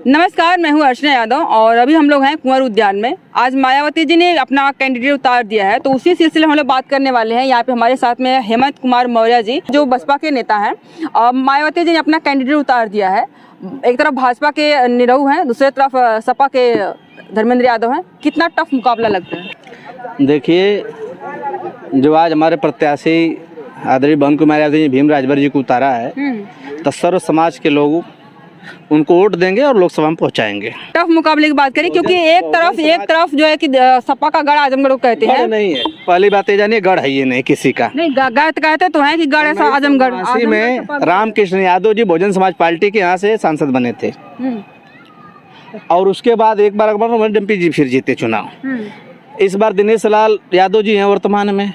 नमस्कार, मैं हूं अर्चना यादव और अभी हम लोग हैं कुंवर उद्यान में। आज मायावती जी ने अपना कैंडिडेट उतार दिया है, तो उसी सिलसिले में हम लोग बात करने वाले हैं। यहाँ पे हमारे साथ में हेमंत कुमार मौर्य जी, जो बसपा के नेता हैं। मायावती जी ने अपना कैंडिडेट उतार दिया है। एक तरफ भाजपा के निरहू हैं, दूसरी तरफ सपा के धर्मेंद्र यादव हैं। कितना टफ मुकाबला लगता है? देखिए, जो आज हमारे प्रत्याशी आदरणीय बहन कुमार यादव जी भीम राजभर जी को उतारा है, तो सर्व समाज के लोग उनको वोट देंगे और लोकसभा में पहुंचाएंगे। टफ मुकाबले की बात करें, क्योंकि एक तरफ जो है कि सपा का गढ़ आजमगढ़ को कहते हैं। नहीं है, पहली बात ये जानिए, गढ़ है ये नहीं किसी का। नहीं, गढ़ कहते तो हैं कि गढ़ ऐसा आजमगढ़ में रामकृष्ण यादव जी बहुजन समाज पार्टी के यहाँ से सांसद बने थे और उसके बाद एक बार अकबर डम्पी जी फिर जीते चुनाव। इस बार दिनेश लाल यादव जी हैं वर्तमान में।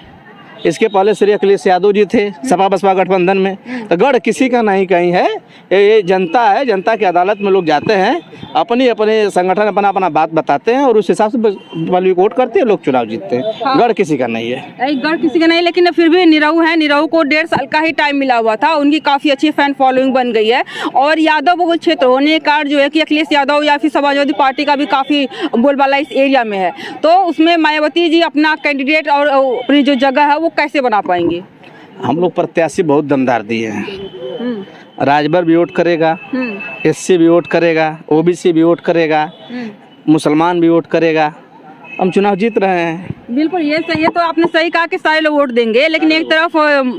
इसके पहले श्री अखिलेश यादव जी थे सपा बसपा गठबंधन में। तो गढ़ किसी का नहीं कहीं है, ये जनता है। जनता की अदालत में लोग जाते हैं, अपने संगठन अपना बात बताते हैं और उस हिसाब से वाली वोट करते हैं, लोग चुनाव जीतते हैं। हाँ। गढ़ किसी का नहीं है। गढ़ किसी का नहीं, लेकिन फिर भी निरहू है। निरहू को 1.5 साल का ही टाइम मिला हुआ था, उनकी काफी अच्छी फैन फॉलोइंग बन गई है। और यादव बहुल क्षेत्र होने के कारण जो है कि अखिलेश यादव या फिर समाजवादी पार्टी का भी काफी बोलबाला इस एरिया में है। तो उसमें मायावती जी अपना कैंडिडेट और अपनी जो जगह है वो कैसे बना पाएंगे? हम लोग प्रत्याशी बहुत दमदार दिए हैं। राजभर भी वोट करेगा, एससी भी वोट करेगा, ओबीसी भी वोट करेगा, मुसलमान भी वोट करेगा। हम चुनाव जीत रहे हैं। बिल्कुल, ये सही है। तो आपने सही कहा कि सारे लोग वोट देंगे, लेकिन एक तरफ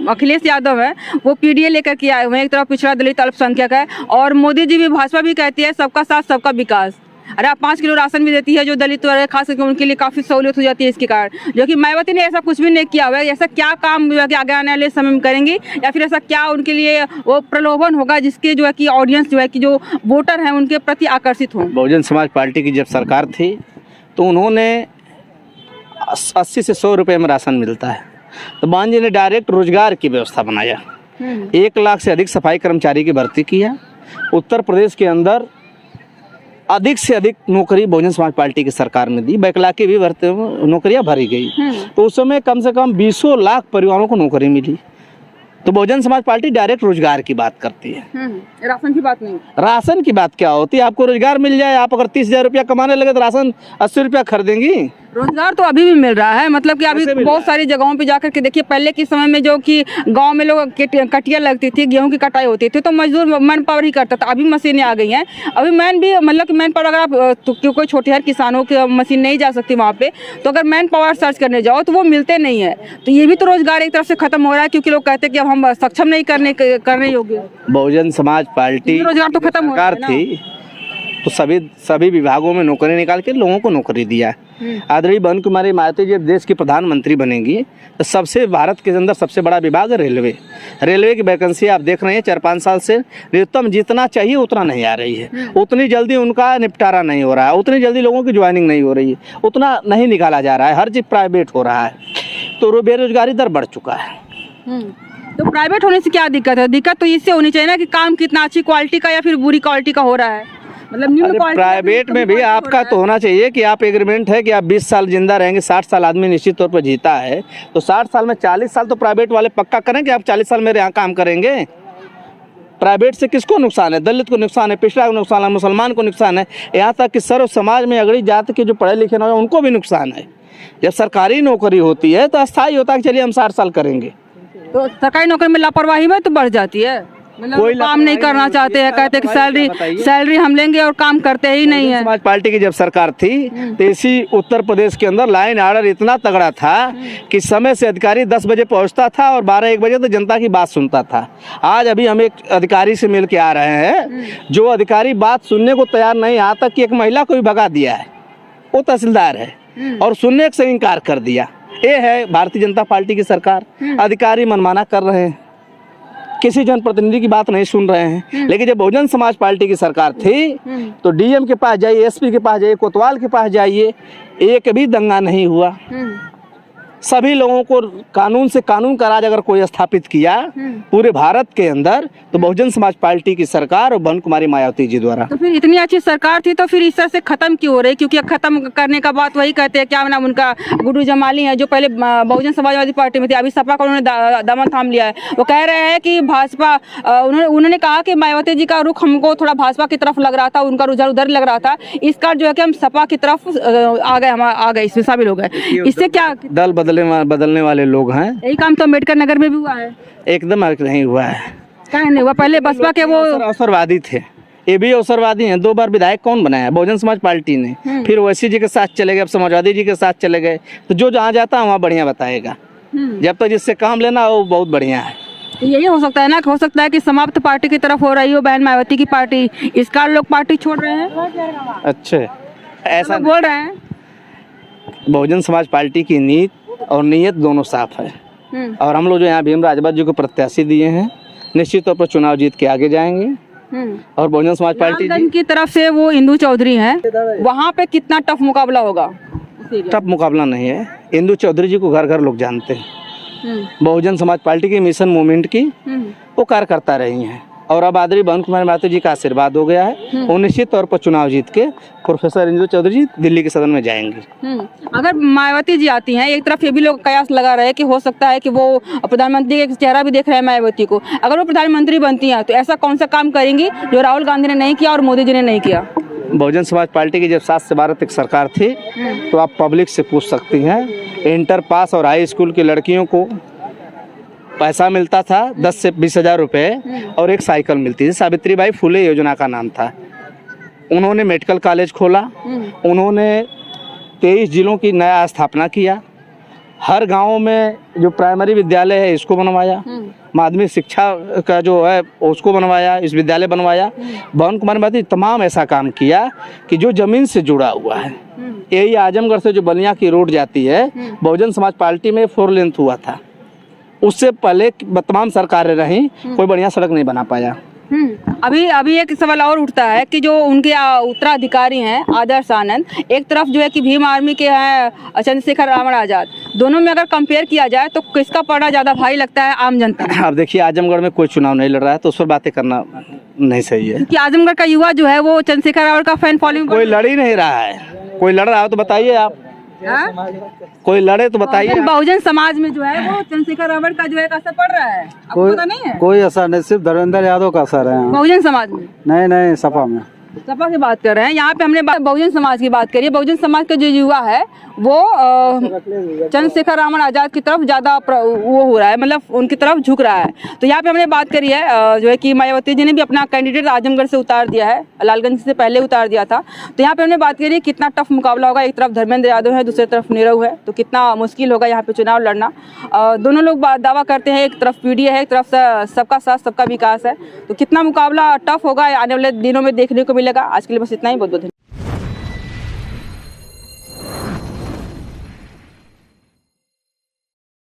अखिलेश यादव है, वो पीडीए लेकर के आए हुए हैं। एक तरफ पिछड़ा दलित अल्पसंख्यक है और मोदी जी भी, भाजपा भी कहती है सबका साथ सबका विकास। अरे आप 5 किलो राशन भी देती है जो दलित वर्ग, खास करके उनके लिए काफी सहूलियत हो जाती है इसके कारण। जो कि मायावती ने ऐसा कुछ भी नहीं किया हुआ है। ऐसा क्या काम जो है कि आगे आने वाले समय में करेंगी, या फिर ऐसा क्या उनके लिए वो प्रलोभन होगा जिसके जो है कि ऑडियंस जो है कि जो वोटर हैं उनके प्रति आकर्षित हो? बहुजन समाज पार्टी की जब सरकार थी तो उन्होंने 80 से 100 रुपये में राशन मिलता है, तो बहन जी ने डायरेक्ट रोजगार की व्यवस्था बनाया। 1 लाख से अधिक सफाई कर्मचारी की भर्ती किया। उत्तर प्रदेश के अंदर अधिक से अधिक नौकरी बहुजन समाज पार्टी की सरकार में दी। बैकला की भी नौकरियां भरी गई। तो उस समय कम से कम 20 लाख परिवारों को नौकरी मिली। तो बहुजन समाज पार्टी डायरेक्ट रोजगार की बात करती है, राशन की बात नहीं। राशन की बात क्या होती है? आपको रोजगार मिल जाए, आप अगर 30,000 रुपया कमाने लगे तो राशन 80 रुपया खरीदेंगी। रोजगार तो अभी भी मिल रहा है, मतलब कि अभी बहुत सारी जगहों पे जाकर के देखिए। पहले के समय में जो कि गांव में लोग कटिया लगती थी, गेहूं की कटाई होती थी, तो मजदूर मैन पावर ही करता था। अभी मशीनें आ गई हैं। अभी मैन भी, मतलब कि मैन पावर अगर आप तो कोई छोटे किसानों की मशीन नहीं जा सकती वहाँ पे, तो अगर मैन पावर सर्च करने जाओ तो वो मिलते नहीं है। तो ये भी तो रोजगार एक तरफ से खत्म हो रहा है, क्योंकि लोग कहते हैं कि अब हम सक्षम नहीं करने योग्य। बहुजन समाज पार्टी रोजगार तो खत्म हो रहा थी, तो सभी विभागों में नौकरी निकाल के लोगों को नौकरी दिया। आदरणीय बहन कुमारी मायावती जब देश की प्रधानमंत्री बनेगी तो सबसे भारत के अंदर सबसे बड़ा विभाग है रेलवे की वैकेंसी आप देख रहे हैं 4-5 साल से न्यूनतम जितना चाहिए उतना नहीं आ रही है। उतनी जल्दी उनका निपटारा नहीं हो रहा है, उतनी जल्दी लोगों की ज्वाइनिंग नहीं हो रही है, उतना नहीं निकाला जा रहा है। हर चीज़ प्राइवेट हो रहा है, तो बेरोजगारी दर बढ़ चुका है। तो प्राइवेट होने से क्या दिक्कत है? दिक्कत तो इससे होनी चाहिए ना कि काम कितना अच्छी क्वालिटी का या फिर बुरी क्वालिटी का हो रहा है। मतलब प्राइवेट में भी आपका तो होना चाहिए कि आप एग्रीमेंट है कि आप 20 साल जिंदा रहेंगे। 60 साल आदमी निश्चित तौर पर जीता है, तो 60 साल में 40 साल तो प्राइवेट वाले पक्का करें कि आप 40 साल मेरे यहाँ काम करेंगे। प्राइवेट से किसको नुकसान है? दलित को नुकसान है, पिछड़ा को नुकसान है, मुसलमान को नुकसान है, यहाँ तक कि सर्व समाज में अगड़ी जात के जो पढ़े लिखे ना हो उनको भी नुकसान है। जब सरकारी नौकरी होती है तो अस्थायी होता है कि चलिए हम 60 साल करेंगे। तो सरकारी नौकरी में लापरवाही में तो बढ़ जाती है। कोई काम नहीं करना चाहते हैं, कहते हैं कि सैलरी हम लेंगे और काम करते ही नहीं है। समाज पार्टी की जब सरकार थी तो इसी उत्तर प्रदेश के अंदर लाइन आर्डर इतना तगड़ा था कि समय से अधिकारी 10 बजे पहुंचता था और 12-1 बजे तो जनता की बात सुनता था। आज अभी हम एक अधिकारी से मिल के आ रहे हैं, जो अधिकारी बात सुनने को तैयार नहीं, यहाँ तक कि एक महिला को भी भगा दिया है। वो तहसीलदार है और सुनने से इनकार कर दिया। ये है भारतीय जनता पार्टी की सरकार। अधिकारी मनमाना कर रहे हैं, किसी जनप्रतिनिधि की बात नहीं सुन रहे हैं। लेकिन जब बहुजन समाज पार्टी की सरकार थी तो डीएम के पास जाइए, एसपी के पास जाइए, कोतवाल के पास जाइए, एक भी दंगा नहीं हुआ। सभी लोगों को कानून से कानून का राज अगर कोई स्थापित किया पूरे भारत के अंदर तो बहुजन समाज पार्टी की सरकार और बहन कुमारी मायावती जी द्वारा। तो फिर इतनी अच्छी सरकार थी तो फिर इस तरह से खत्म क्यों हो रही? क्योंकि खत्म करने का बात वही कहते हैं, क्या नाम उनका, गुड्डू जमाली है जो पहले बहुजन समाजवादी पार्टी में थे, अभी सपा का उन्होंने दामन थाम लिया है। वो कह रहे हैं कि भाजपा, उन्होंने कहा कि मायावती जी का रुख हमको थोड़ा भाजपा की तरफ लग रहा था, उनका रुझान उधर लग रहा था, इस कारण जो है कि हम सपा की तरफ आ गए, इसमें शामिल हो गए। इससे क्या दल बदलने वाले लोग हैं। यही काम तो अम्बेडकर नगर में भी हुआ है। एकदम नहीं हुआ है। क्या नहीं हुआ? पहले बसपा के वो अवसरवादी थे, ये भी अवसरवादी हैं। 2 बार विधायक कौन बनाया? बहुजन समाज पार्टी ने। फिर ओवैसी जी के साथ चले गए, अब समाजवादी जी के साथ चले गए। तो जो जहाँ जाता है वहाँ बढ़िया बताएगा। जब तक जिससे काम लेना वो बहुत बढ़िया है। तो यही हो सकता है ना, हो सकता है कि समाप्त पार्टी की तरफ हो रही हो बहन मायावती की पार्टी, इस कारण लोग पार्टी छोड़ रहे हैं। अच्छे ऐसा बोल रहे हैं। बहुजन समाज पार्टी की नीति और नीयत दोनों साफ है और हम लोग जो यहाँ भीम राजभर जी को प्रत्याशी दिए हैं, निश्चित तौर पर चुनाव जीत के आगे जाएंगे। और बहुजन समाज पार्टी की तरफ से वो इंदू चौधरी हैं, वहाँ पे कितना टफ मुकाबला होगा? टफ मुकाबला नहीं है। इंदू चौधरी जी को घर घर लोग जानते हैं। बहुजन समाज पार्टी की मिशन मूवमेंट की वो कार्यकर्ता रही हैं और अब आदरणीय बहन कुमारी मायावती जी का आशीर्वाद हो गया है। वो निश्चित तौर पर चुनाव जीत के प्रोफेसर इंदू चौधरी जी दिल्ली के सदन में जाएंगे। अगर मायावती जी आती हैं, एक तरफ ये भी लोग कयास लगा रहे हैं कि हो सकता है कि वो प्रधानमंत्री का चेहरा भी देख रहे हैं मायावती को, अगर वो प्रधानमंत्री बनती हैं तो ऐसा कौन सा काम करेंगी जो राहुल गांधी ने नहीं किया और मोदी जी ने नहीं किया? बहुजन समाज पार्टी की जब 7 से 12 तक सरकार थी तो आप पब्लिक से पूछ सकती हैं, इंटर पास और हाई स्कूल की लड़कियों को पैसा मिलता था 10 से 20 हज़ार रुपये और एक साइकिल मिलती थी। सावित्रीबाई फुले योजना का नाम था। उन्होंने मेडिकल कॉलेज खोला, उन्होंने 23 जिलों की नया स्थापना किया, हर गांव में जो प्राइमरी विद्यालय है इसको बनवाया, माध्यमिक शिक्षा का जो है उसको बनवाया, इस विद्यालय बनवाया। बहन कुमारी मायावती तमाम ऐसा काम किया कि जो जमीन से जुड़ा हुआ है। यही आजमगढ़ से जो बलिया की रोड जाती है, बहुजन समाज पार्टी में 4 लेन हुआ था। उससे पहले तमाम सरकारें रहीं, कोई बढ़िया सड़क नहीं बना पाया। अभी एक सवाल और उठता है कि जो उनके उत्तराधिकारी हैं आदर्श आनंद, एक तरफ जो है कि भीम आर्मी के हैं चंद्रशेखर रावण आजाद, दोनों में अगर कंपेयर किया जाए तो किसका पड़ा ज्यादा भारी लगता है आम जनता? अब देखिए, आजमगढ़ में कोई चुनाव नहीं लड़ रहा है तो उस पर बातें करना नहीं सही है। क्योंकि आजमगढ़ का युवा जो है वो चंद्रशेखर रावण का फैन फॉलोइंग। कोई लड़ ही नहीं रहा है। कोई लड़ रहा हो तो बताइए आप। कोई लड़े तो बताइए। बहुजन समाज में जो है वो चंद्रशेखर रावण का जो है असर पड़ रहा है, आपको पता नहीं है? कोई असर नहीं, सिर्फ धर्मेंद्र यादव का असर है बहुजन समाज में। नहीं, सपा में। सपा की बात कर रहे हैं। यहाँ पे हमने बहुजन समाज की बात करी है। बहुजन समाज का जो युवा है वो चंद्रशेखर रावण आजाद की तरफ ज्यादा वो हो रहा है, मतलब उनकी तरफ झुक रहा है। तो यहाँ पे हमने बात करी है जो है कि मायावती जी ने भी अपना कैंडिडेट आजमगढ़ से उतार दिया है, लालगंज से पहले उतार दिया था। तो यहाँ पे हमने बात करी कितना टफ मुकाबला होगा। एक तरफ धर्मेंद्र यादव है, दूसरी तरफ नीरव है, तो कितना मुश्किल होगा यहाँ पे चुनाव लड़ना। दोनों लोग दावा करते हैं, एक तरफ पीडीए है, एक तरफ सबका साथ सबका विकास है। तो कितना मुकाबला टफ होगा आने वाले दिनों में देखने को मिलेगा। आज के लिए बस इतना ही। बहुत बहुत धन्यवाद।